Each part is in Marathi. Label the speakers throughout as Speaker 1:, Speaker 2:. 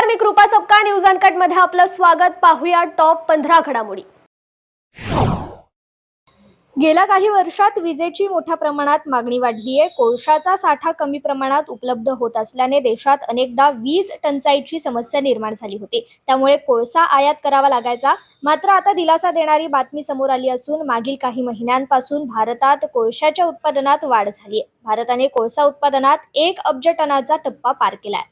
Speaker 1: मी कृपा सबका न्यूज अनकट मध्ये आपलं स्वागत। पाहूया टॉप 15 घडामोडी। गेल्या काही वर्षात विजेची मोठ्या प्रमाणात मागणी वाढली आहे। कोळशाचा साठा कमी प्रमाणात उपलब्ध होत असल्याने देशात अनेकदा वीज टंचाईची समस्या निर्माण झाली होती। त्यामुळे कोळसा आयात करावा लागायचा। मात्र आता दिलासा देणारी बातमी समोर आली असून मागील काही महिन्यांपासून भारतात कोळशाच्या उत्पादनात वाढ झाली आहे। भारताने कोळसा उत्पादनात 1 अब्ज टनाचा टप्पा पार केलाय।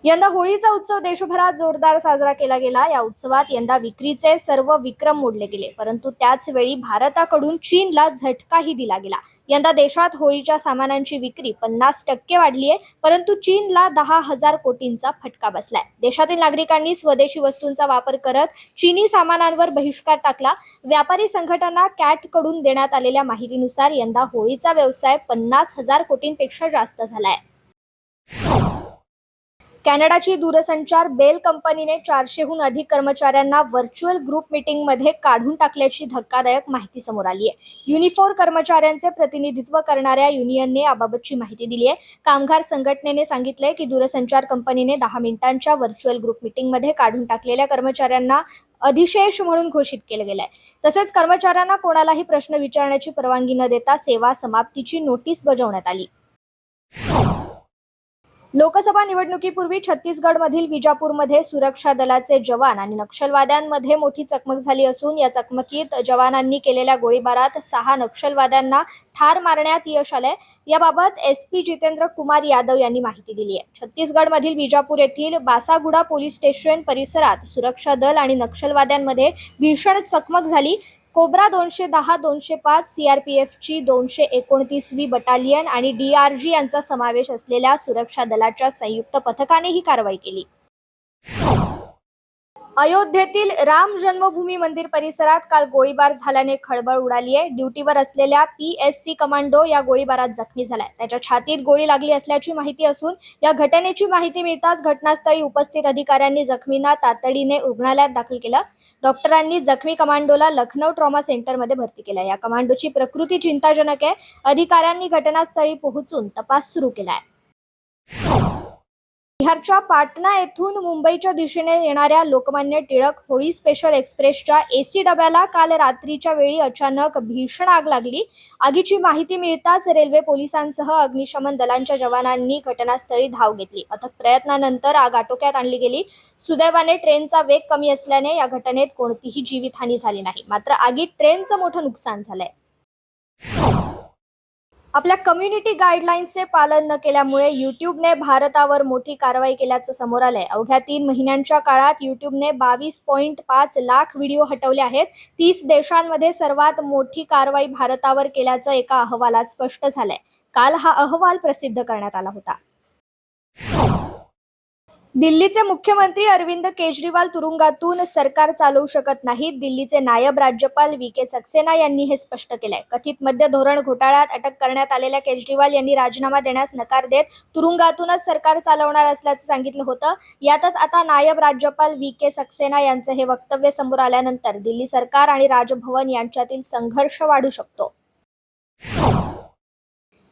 Speaker 1: यंदा होळीचा उत्सव देशभरात जोरदार साजरा केला गेला। या उत्सवात यंदा विक्रीचे सर्व विक्रम मोडले गेले, परंतु त्याच वेळी भारताकडून चीनला झटकाही दिला गेला। यंदा देशात होळीच्या सामानांची विक्री 50% वाढली आहे, परंतु चीनला 10,000 कोटींचा फटका बसलाय। देशातील नागरिकांनी स्वदेशी वस्तूंचा वापर करत चीनी सामानांवर बहिष्कार टाकला। व्यापारी संघटना कॅट कडून देण्यात आलेल्या माहितीनुसार यंदा होळीचा व्यवसाय 50,000 कोटींपेक्षा जास्त झालाय। कॅनडाची दूरसंचार बेल कंपनीने 400हून अधिक कर्मचाऱ्यांना व्हर्च्युअल ग्रुप मीटिंगमध्ये काढून टाकल्याची धक्कादायक माहिती समोर आली आहे। युनिफोर कर्मचाऱ्यांचे प्रतिनिधित्व करणाऱ्या युनियनने याबाबतची माहिती दिली आहे। कामगार संघटनेने सांगितले की दूरसंचार कंपनीने 10 मिनिटांच्या व्हर्च्युअल ग्रुप मीटिंगमध्ये काढून टाकलेल्या कर्मचाऱ्यांना अधिशेष म्हणून घोषित केले गेले। तसेच कर्मचाऱ्यांना कोणालाही प्रश्न विचारण्याची परवानगी न देता सेवा समाप्तीची नोटीस बजावण्यात आली। लोकसभा निवडणुकीपूर्वी छत्तीसगडमधील विजापूरमध्ये सुरक्षा दलाचे जवान आणि नक्षलवाद्यांमध्ये मोठी चकमक झाली असून या चकमकीत जवानांनी केलेल्या गोळीबारात 6 नक्षलवाद्यांना ठार मारण्यात यश आले। याबाबत एसपी जितेंद्र कुमार यादव यांनी माहिती दिली आहे। छत्तीसगडमधील विजापूर येथील बासागुडा पोलीस स्टेशन परिसरात सुरक्षा दल आणि नक्षलवाद्यांमध्ये भीषण चकमक झाली। कोब्रा 210-205 सीआरपीएफची 229वी बटालियन आणि डीआरजी यांचा समावेश असलेल्या सुरक्षा दलाच्या संयुक्त पथकाने ही कारवाई केली। अयोध्येतील राम जन्मभूमी मंदिर परिसरात काल गोळीबार झाल्याने खळबळ उडाली आहे। ड्युटीवर असलेल्या पीएससी कमांडो या गोळीबारात जखमी झालाय। त्याच्या छातीत गोळी लागली असल्याची माहिती असून या घटनेची माहिती मिळताच घटनास्थळी उपस्थित अधिकाऱ्यांनी जखमींना तातडीने रुग्णालयात दाखल केलं। डॉक्टरांनी जखमी कमांडोला लखनौ ट्रॉमा सेंटरमध्ये भरती केलं। या कमांडोची प्रकृती चिंताजनक आहे। अधिकाऱ्यांनी घटनास्थळी पोहोचून तपास सुरू केलाय। बिहारच्या पाटणा येथून मुंबईच्या दिशेने येणाऱ्या लोकमान्य टिळक होळी स्पेशल एक्सप्रेसच्या एसी डब्याला काल रात्रीच्या वेळी अचानक भीषण आग लागली। आगीची माहिती मिळताच रेल्वे पोलिसांसह अग्निशमन दलांच्या जवानांनी घटनास्थळी धाव घेतली। अथक प्रयत्नानंतर आग आटोक्यात आणली गेली। सुदैवाने ट्रेनचा वेग कमी असल्याने या घटनेत कोणतीही जीवितहानी झाली नाही, मात्र आगीत ट्रेनचं मोठं नुकसान झालंय। आपल्या कम्युनिटी गाईडलाईन्सचे पालन न केल्यामुळे यूट्यूबने भारतावर मोठी कारवाई केल्याचं समोर आलंय। अवघ्या 3 महिन्यांच्या काळात यूट्यूबने 22.5 लाख व्हिडिओ हटवले आहेत। 30 देशांमध्ये सर्वात मोठी कारवाई भारतावर केल्याचं एका अहवालात स्पष्ट झालंय। काल हा अहवाल प्रसिद्ध करण्यात आला होता। दिल्लीचे मुख्यमंत्री अरविंद केजरीवाल तुरुंगातून सरकार चालवू शकत नाहीत। दिल्लीचे नायब राज्यपाल वी.के. सक्सेना यांनी हे स्पष्ट केलंय। कथित मद्य धोरण घोटाळ्यात अटक करण्यात आलेल्या केजरीवाल यांनी राजीनामा देण्यास नकार देत तुरुंगातूनच सरकार चालवणार असल्याचं सांगितलं होतं। यातच आता नायब राज्यपाल वी.के. सक्सेना यांचं हे वक्तव्य समोर आल्यानंतर दिल्ली सरकार आणि राजभवन यांच्यातील संघर्ष वाढू शकतो।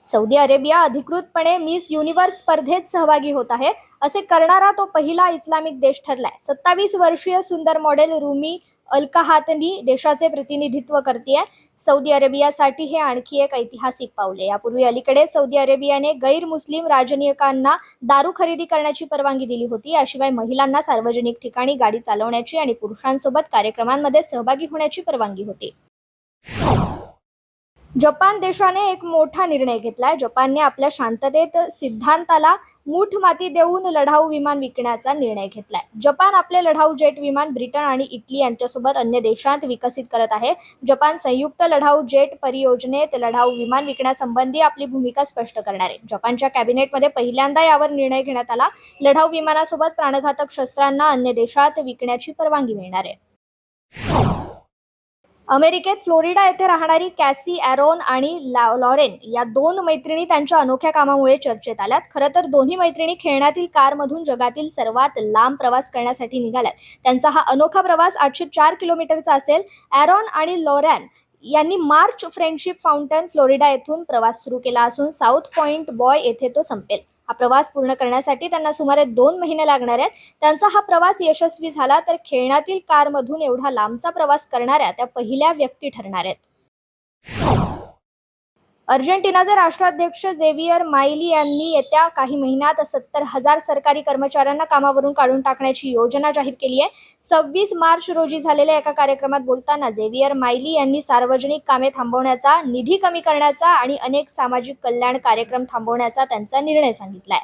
Speaker 1: सौदी अरेबिया अधिकृतपणे मिस युनिव्हर्स स्पर्धेत सहभागी होत आहे। असे करणारा तो पहिला इस्लामिक देश ठरलाय। 27 वर्षीय सुंदर मॉडेल रुमी अलकाहातनी देशाचे प्रतिनिधित्व करतेय। सौदी अरेबियासाठी हे आणखी एक ऐतिहासिक पाऊल आहे। यापूर्वी अलीकडे सौदी अरेबियाने गैर मुस्लिम राजनयिकांना दारू खरेदी करण्याची परवानगी दिली होती। याशिवाय महिलांना सार्वजनिक ठिकाणी गाडी चालवण्याची आणि पुरुषांसोबत कार्यक्रमांमध्ये सहभागी होण्याची परवानगी होती। जपान देशाने एक मोठा निर्णय घेतलाय। जपानने आपल्या शांततेत सिद्धांताला मूठ माती देऊन लढाऊ विमान विकण्याचा निर्णय घेतलाय। जपान आपले लढाऊ जेट विमान ब्रिटन आणि इटली यांच्यासोबत अन्य देशांत विकसित करत आहे। जपान संयुक्त लढाऊ जेट परियोजनेत लढाऊ विमान विकण्यासंबंधी आपली भूमिका स्पष्ट करणार आहे। जपानच्या कॅबिनेटमध्ये पहिल्यांदा यावर निर्णय घेण्यात आला। लढाऊ विमानासोबत प्राणघातक शस्त्रांना अन्य देशात विकण्याची परवानगी मिळणार आहे। अमेरिकेत फ्लोरिडा येथे राहणारी कॅसी ॲरोन आणि लॉरेन या 2 मैत्रिणी त्यांच्या अनोख्या कामामुळे चर्चेत आल्यात। खरं तर दोन्ही मैत्रिणी खेळण्यातील कारमधून जगातील सर्वात लांब प्रवास करण्यासाठी निघाल्यात। त्यांचा हा अनोखा प्रवास 804 किलोमीटरचा असेल। ॲरोन आणि लॉरेन यांनी मार्च फ्रेंडशिप फाउंटन फ्लोरिडा येथून प्रवास सुरू केला असून साऊथ पॉइंट बॉय येथे तो संपेल। हा प्रवास पूर्ण करण्यासाठी त्यांना सुमारे 2 महिने लागणार आहेत. त्यांचा हा प्रवास यशस्वी झाला तर खेळण्यातील कारमधून एवढा लांबचा प्रवास करणाऱ्या त्या पहिल्या व्यक्ती ठरणार आहेत. अर्जेंटिनाचे राष्ट्राध्यक्ष झेवियर माइली यांनी येत्या काही महिन्यात 70,000 सरकारी कर्मचाऱ्यांना कामावरून काढून टाकण्याची योजना जाहीर केली आहे. 26 मार्च रोजी झालेल्या एका कार्यक्रमात बोलताना झेवियर माइली यांनी सार्वजनिक कामे थांबवण्याचा, निधी कमी करण्याचा आणि अनेक सामाजिक कल्याण कार्यक्रम थांबवण्याचा त्यांचा निर्णय सांगितलाय.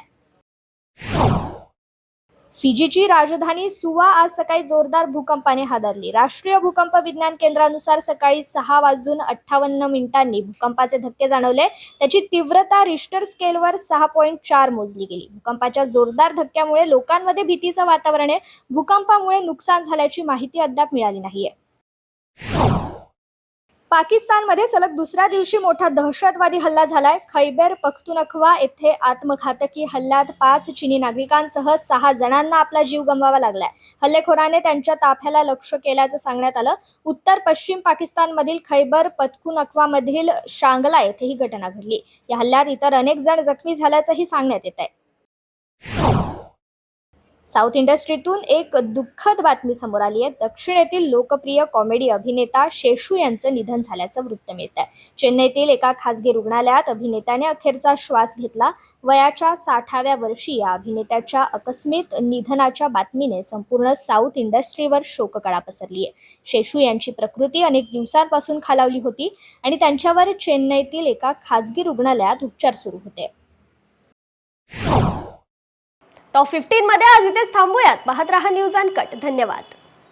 Speaker 1: फिजीची राजधानी सुवा आज सकाळी जोरदार भूकंपाने हादरली. राष्ट्रीय भूकंप विज्ञान केंद्रानुसार सकाळी 6:58 भूकंपाचे धक्के जाणवले. त्याची तीव्रता रिश्टर स्केलवर 6.4 मोजली गेली. भूकंपाच्या जोरदार धक्क्यामुळे लोकांमध्ये भीतीचं वातावरण आहे. भूकंपामुळे नुकसान झाल्याची माहिती अद्याप मिळाली नाहीये. पाकिस्तानमध्ये सलग दुसऱ्या दिवशी मोठा दहशतवादी हल्ला झालाय. खैबर पख्तूनख्वा येथे आत्मघातकी हल्ल्यात 5 चीनी नागरिकांसह 6 जणांना आपला जीव गमवावा लागलाय. हल्लेखोराने त्यांच्या ताफ्याला लक्ष्य केल्याचं सांगण्यात आलं. उत्तर पश्चिम पाकिस्तानमधील खैबर पख्तूनख्वामधील शांगला येथे ही घटना घडली. या हल्ल्यात इतर अनेक जण जखमी झाल्याचंही सांगण्यात येत आहे. साऊथ इंडस्ट्रीतून एक दुःखद बातमी समोर आली आहे. दक्षिणेतील लोकप्रिय कॉमेडी अभिनेता शेषू यांचं निधन झाल्याचं वृत्त मिळत आहे. चेन्नईतील एका खासगी रुग्णालयात अभिनेत्याने अखेरचा श्वास घेतला. वयाच्या 60व्या वर्षी या अभिनेत्याच्या आकस्मिक निधनाच्या बातमीने संपूर्ण साऊथ इंडस्ट्रीवर शोककळा पसरली आहे. शेषू यांची प्रकृती अनेक दिवसांपासून खालावली होती आणि त्यांच्यावर चेन्नईतील एका खासगी रुग्णालयात उपचार सुरू होते.
Speaker 2: टॉप 15 मध्ये आज इथेच थांबूयात. पाहत रहा न्यूज अनकट. धन्यवाद.